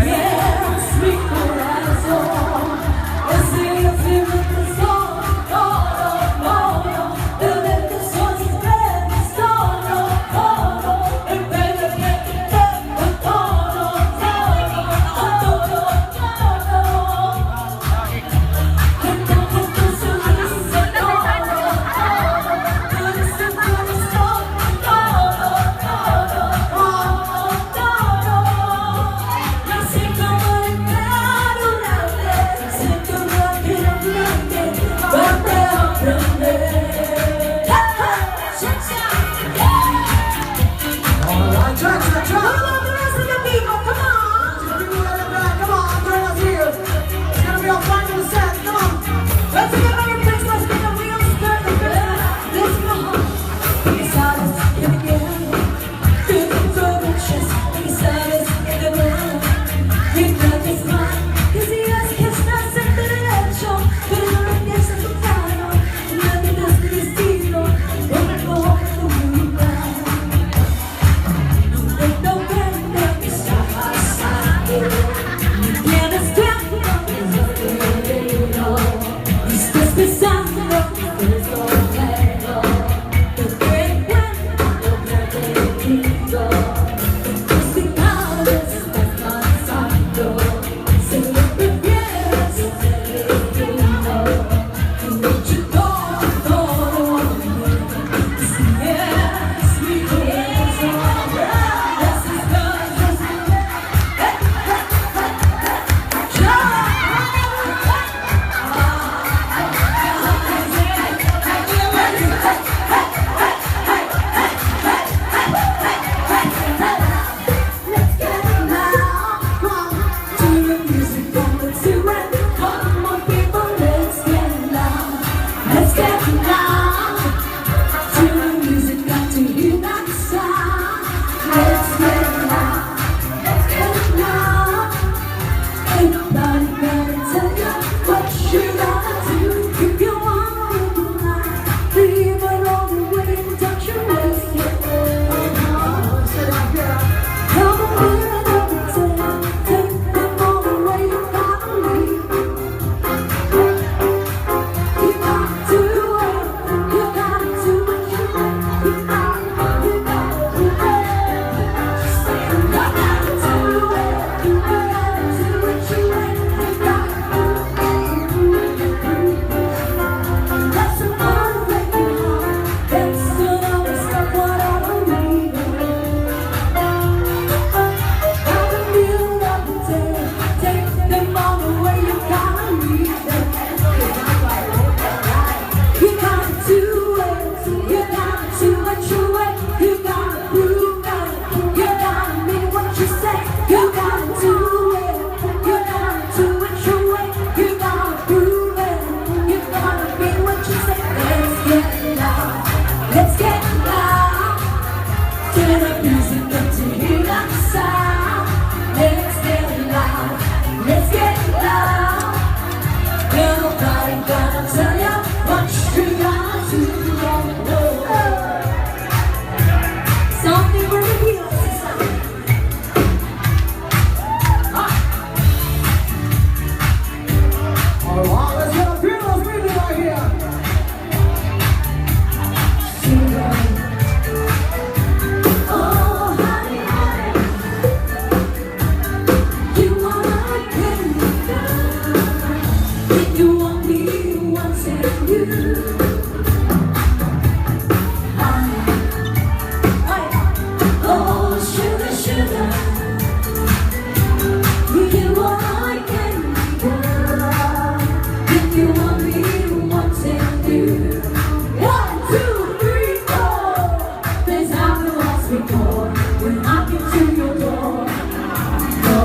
Yes, we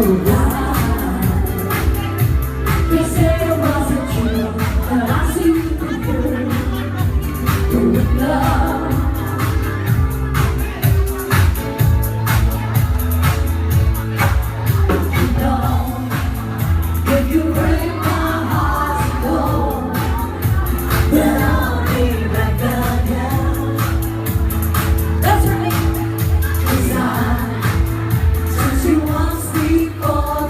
They say it wasn't true, but I see through love. If you break my heart to go, then I'll be back again. That's right, 'cause I touched you once before.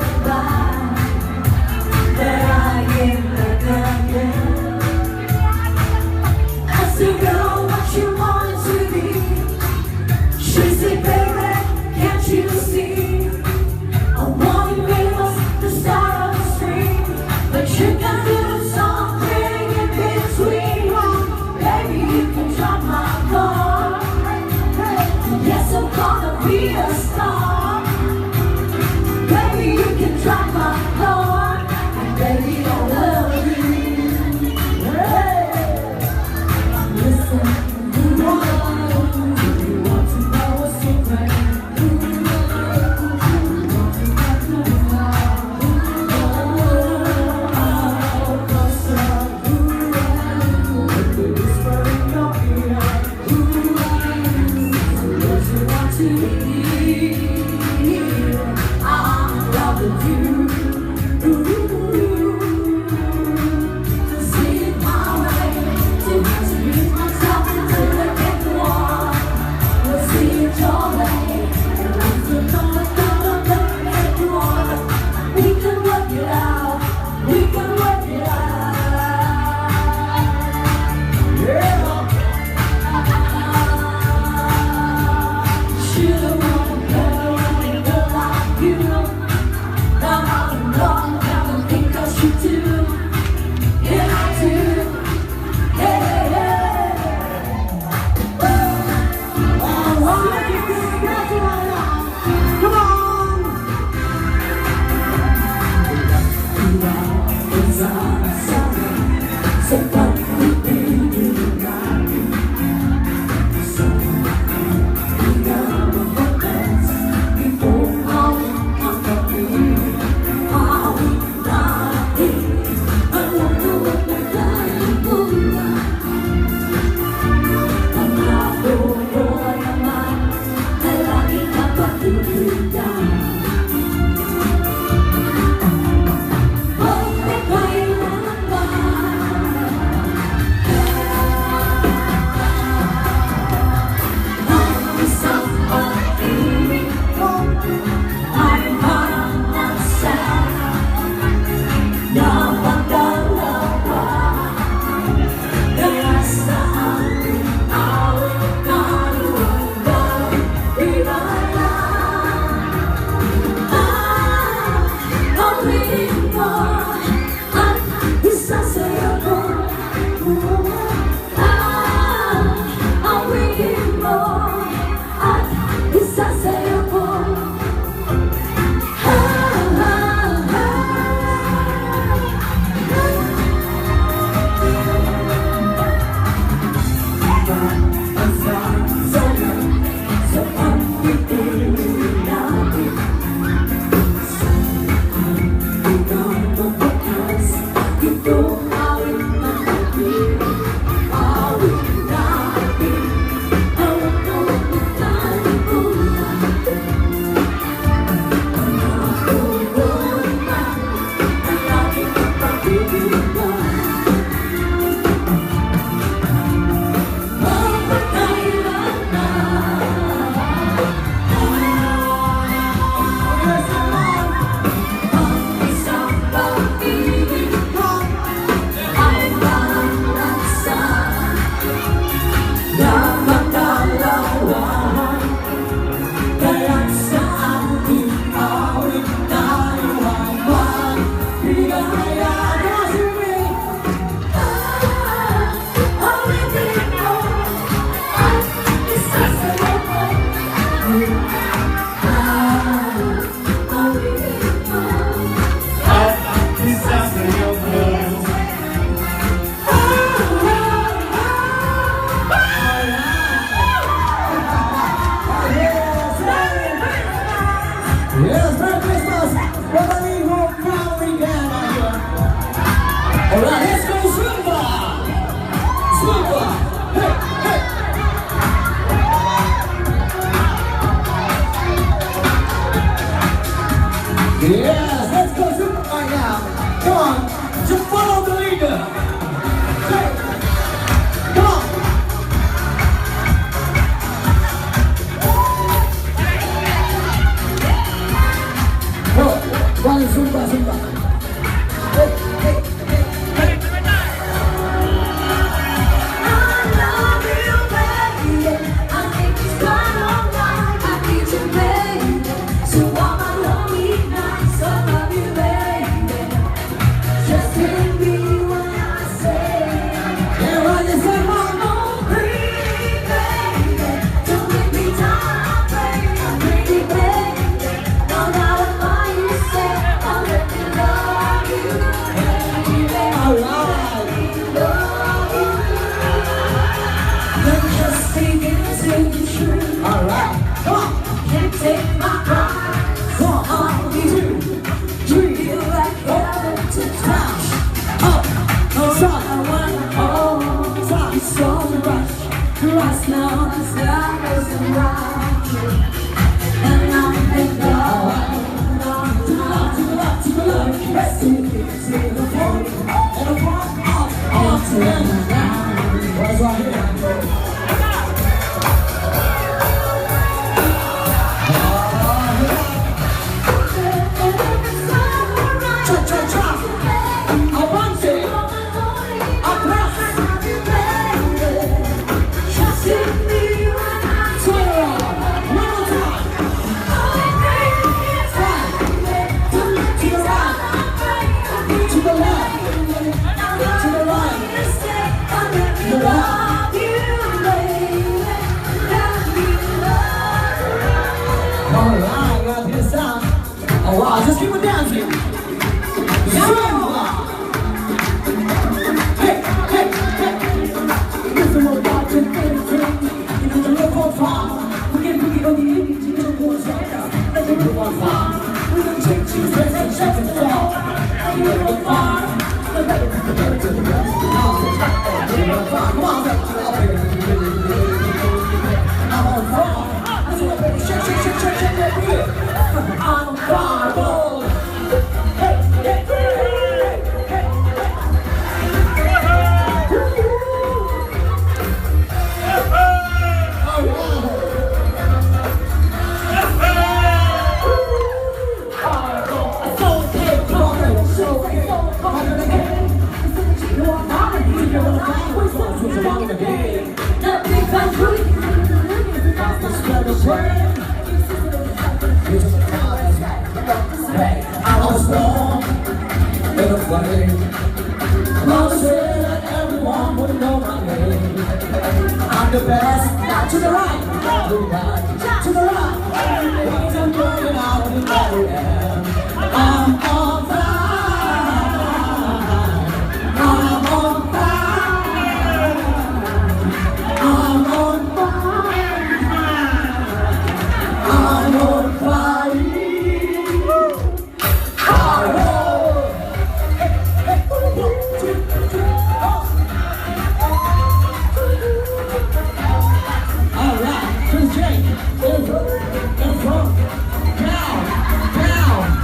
us. We're gonna leave home proudly down here. Alright, let's go Zumba! Zumba! Hey, hey! Yes, let's go Zumba right now. Come on, just follow the leader. Hey, come on. One Zumba, Zumba. Hey, hey, hey, hey. I love you, baby. I think it's quite alright. I need you, baby. So all my lonely nights, I love you, baby. Just hear me when I say, Everybody say, Mama. oh, pretty baby. Don't make me die, baby. Pretty baby. No matter what you say, I'll let me love you, baby. Alright. Love you. You're just speaking to the truth. Alright. Come on. Can't take my eyes One, off you. 2, 3, Feel like heaven to touch. up, I side, wanna hold you so much. Right now, the sky is around you. And I'm in love. to the left, to the left, to the left. Hey, see the front, and the front, up, to and down. What's right here? Cha, cha, cha. Avance, atrás, turn around. One more time. To the left, to the right. Alright, got this sound. Oh wow, just keep it dancing. Zumba. Hey, hey, hey. Listen about your thing. You know the look on fire. We can boogie on the image, you know what's right. Let the look on fire. We can change things, let's check it out. You know on fire. Come on, I'm on fire. Shake, shake, shake, shake, shake that beat. I'm on fire, boy. Hey, hey, hey, hey, I was born in a flame. Mama said that everyone would know my name. I'm the best. Now to the right, to the right, to the right. I'm burning out in the air. I'm on fire. I'm on fire. I'm on fire. I'm on fire. Alright, to the J, in front, down, down.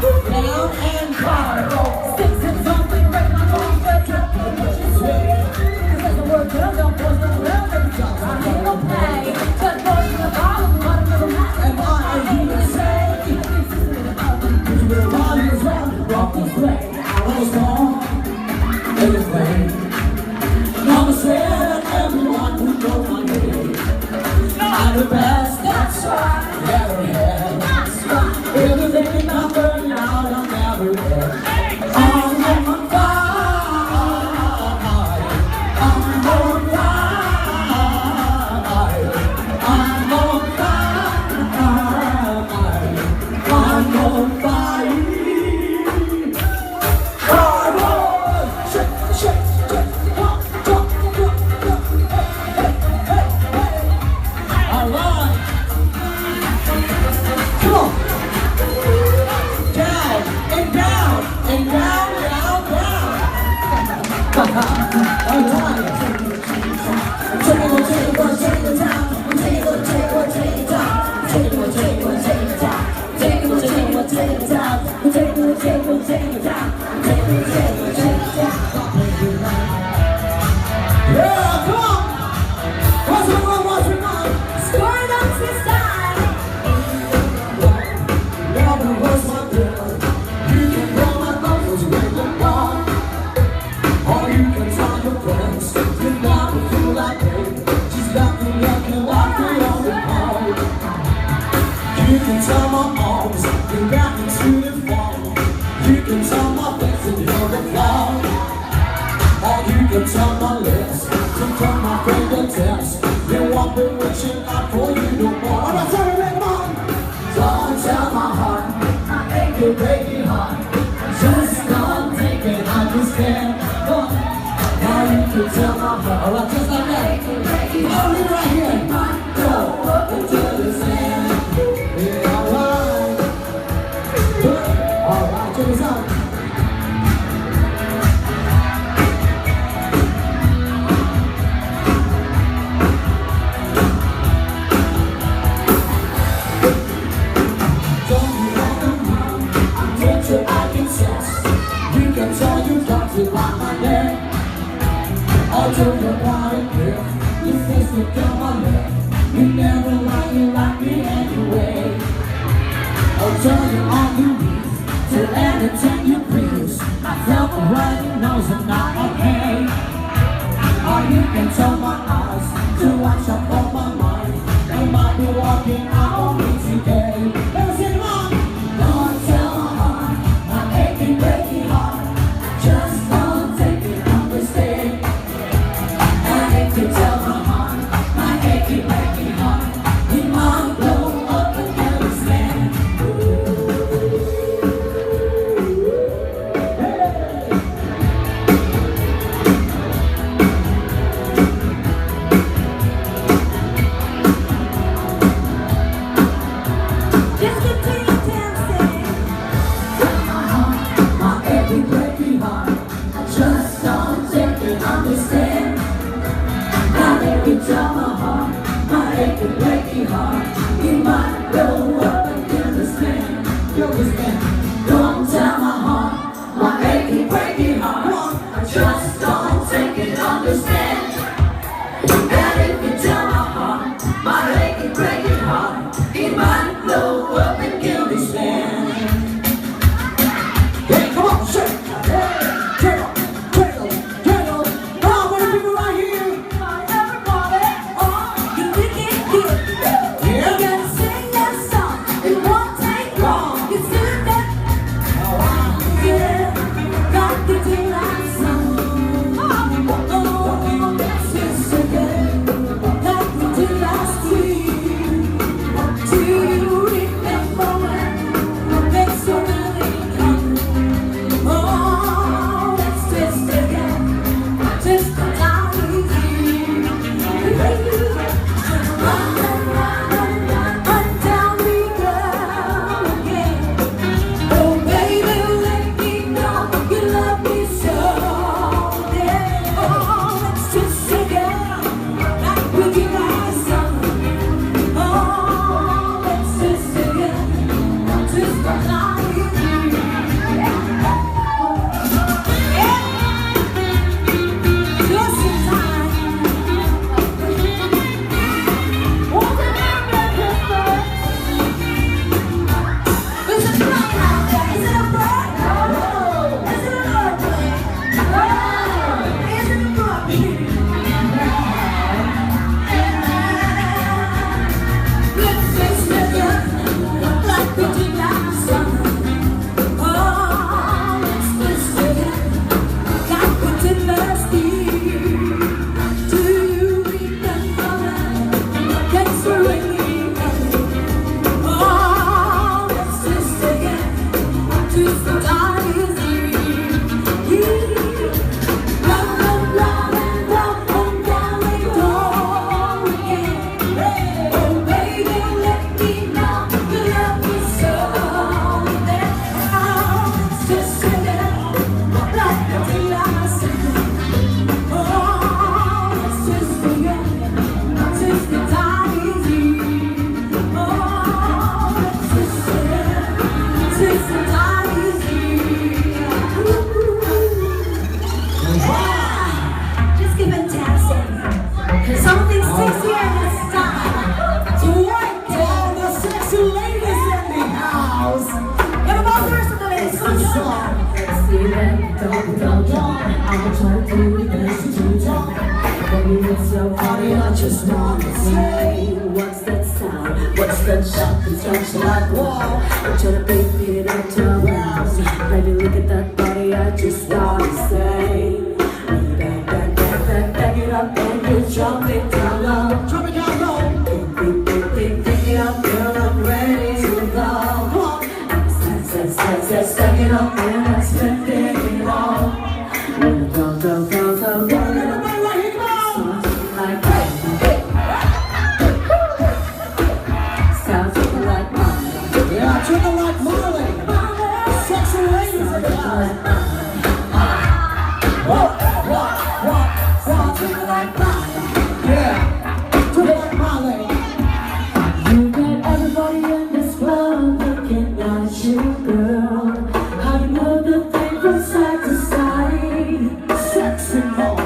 You can tell my face and you're the cloud. Or you can tell my lips to turn my fingertips. You want me reaching out for you no more. I'm not sorry, Raymond. Don't tell my heart, my achy, breaky heart. Just don't take it, understand. Now you can tell my heart. Alright, just like that. Only right here. Go up into the sand. Yeah, alright. Alright, check this out. You can tell you got to buy my neck. Or do you want it here? You face to kill my neck. You never like you like me anyway. I'll tell you all you need to anything you please. Myself already knows I'm not okay. Or you can tell my eyes to watch out for my mind. You might be walking out on me today. Let's get it on. Don't tell my heart, my aching, breaking heart. Just don't take it, understand. And if you tell my heart, my aching, breaking heart, it might blow up and never stand. Just continue dancing. Tell my heart, my aching, breaking heart. Just don't take it, understand. And if you tell my heart, my aching, breaking heart, it might blow up and kill this man. Kill this man. Don't tell my heart, my aching, breaking heart. Just don't take it, understand. And if you tell my heart, my aching, breaking heart, it might blow up and kill this man. Hey, come on, shake. Hey, cradle, cradle, cradle. How many people right here? Everybody, you think it good. You gotta sing that song. It won't take long. You sing that, yeah. Got to do that song. Oh, that's just so good. Got to do that street. Do you remember when makes you really come? Oh, that's just again. Just the time easy. Run, run, run, run, run down me girl again. Oh baby, let me know you love me so. Yeah. Oh, it's just again, like we do our song. Oh, it's just again, just the time easy. Just in time. Walking around that Christmas. Is it bright out there? Is it a bird? Is it an airplane? Is it a book? Let's face it, like we did last summer. Oh, let's face it, like we did last year. Do you remember that? Thanks for ringing. Oh, let's just again, just the time is here. Run, run, run, and run, run down the door again. Oh, baby, let me know you love me so. Oh, it's just again, like I did last summer. Oh, it's just again, just the time is here. Oh, it's just again, just the time is here. Just keep on dancing, 'cause something sticks here this time. To white all the sexy ladies in the house. What about the rest of the ladies? Come on. See that don't I'm trying to do this to talk. Baby, it's so funny, I just wanna say, what's that sound? What's the shot that turns like wall? I'm tryna beat it up to rounds. Baby, look at that body, I just wanna say. Back it up and you jump it down low. Drop it down low. Pick it up, girl, I'm ready to go. Stack it up and I'm spending it all. Go. Everybody right here, come on. Like sounds like mine. Yeah, treat her like Marley. Sexy ladies in the house. What? Sounds like mine. Yeah, treat her like Marley. You got everybody in this club looking at you, girl. How you move the thing from side to side. Sexy boy.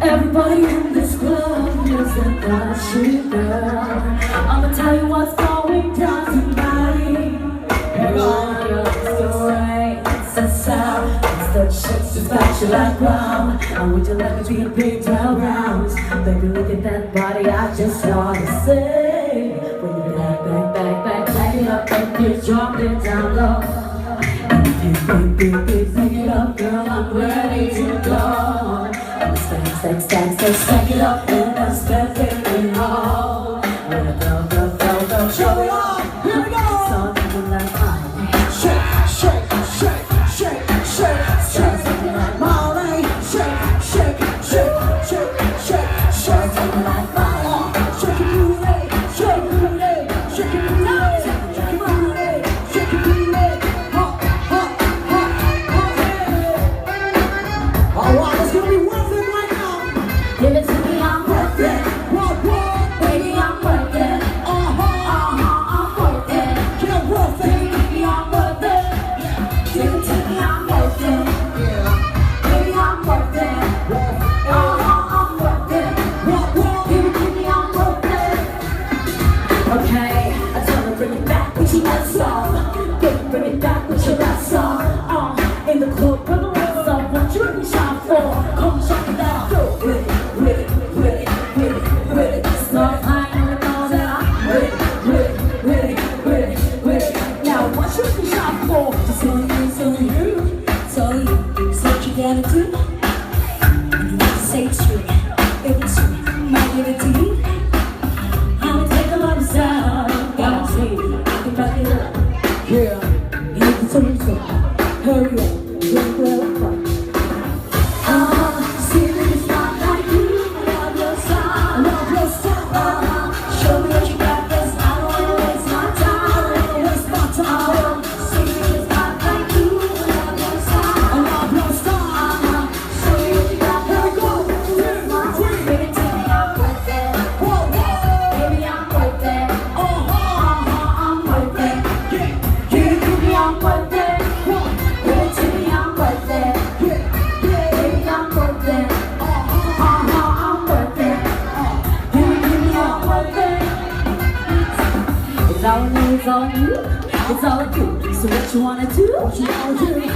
Everybody in this club is about you, girl. I'ma tell you what's going down tonight. It's the way, it's the sound, it's the chicks that got you like brown. And would you let me be a big down round? Baby, look at that body, I just wanna say. When you back it up and you drop it down low. And if you pick it up, girl, I'm ready to go. Stack it up and I'm spending it all. Go. Show it off. Here we go. Something like mine. Shake. Something like mine. Marley. Shake. Something like mine. Shake it booty. Shake it booty. Shake it booty. Shake it booty. Shake it booty. Hot. All right, it's gonna be worth it right now. Give it to me, I'm worth it. What? Baby, I'm worth it. I'm worth it. Get worth it. Baby, I'm worth it. Give it to me, I'm worth it. Yeah. Baby, I'm worth it. I'm worth it. What? Give it to me, I'm worth it. Okay, I tell her bring it back with your last song. Baby, bring it back with your last song. In the club, bring the lights up. What you looking sharp for? Come check it out. Go with it. Start high with all that I'm with it. Now what you looking sharp for? Just tell you. So what you gotta do? You need to say it's true. If it's true, might give it to you. I'ma take a lot of sound. Gotta see you. I can back it up. Yeah. You can tell me so. Hurry up. Get well apart. See that it's not like you. Love your song. Show me what you got, 'cause I don't wanna waste my time. See that it's not like you. Love your song. Show me what you got, 'cause I don't wanna waste my time. Baby, tell me I'm worth it. Baby, I'm worth it. I'm worth it. Give it to me, I'm worth it. Give it to me, I'm worth it. Baby, I'm worth it. I'm worth it. Give me, I'm worth it. It's all me, it's all you. It's all you. So what you wanna do? What you wanna do?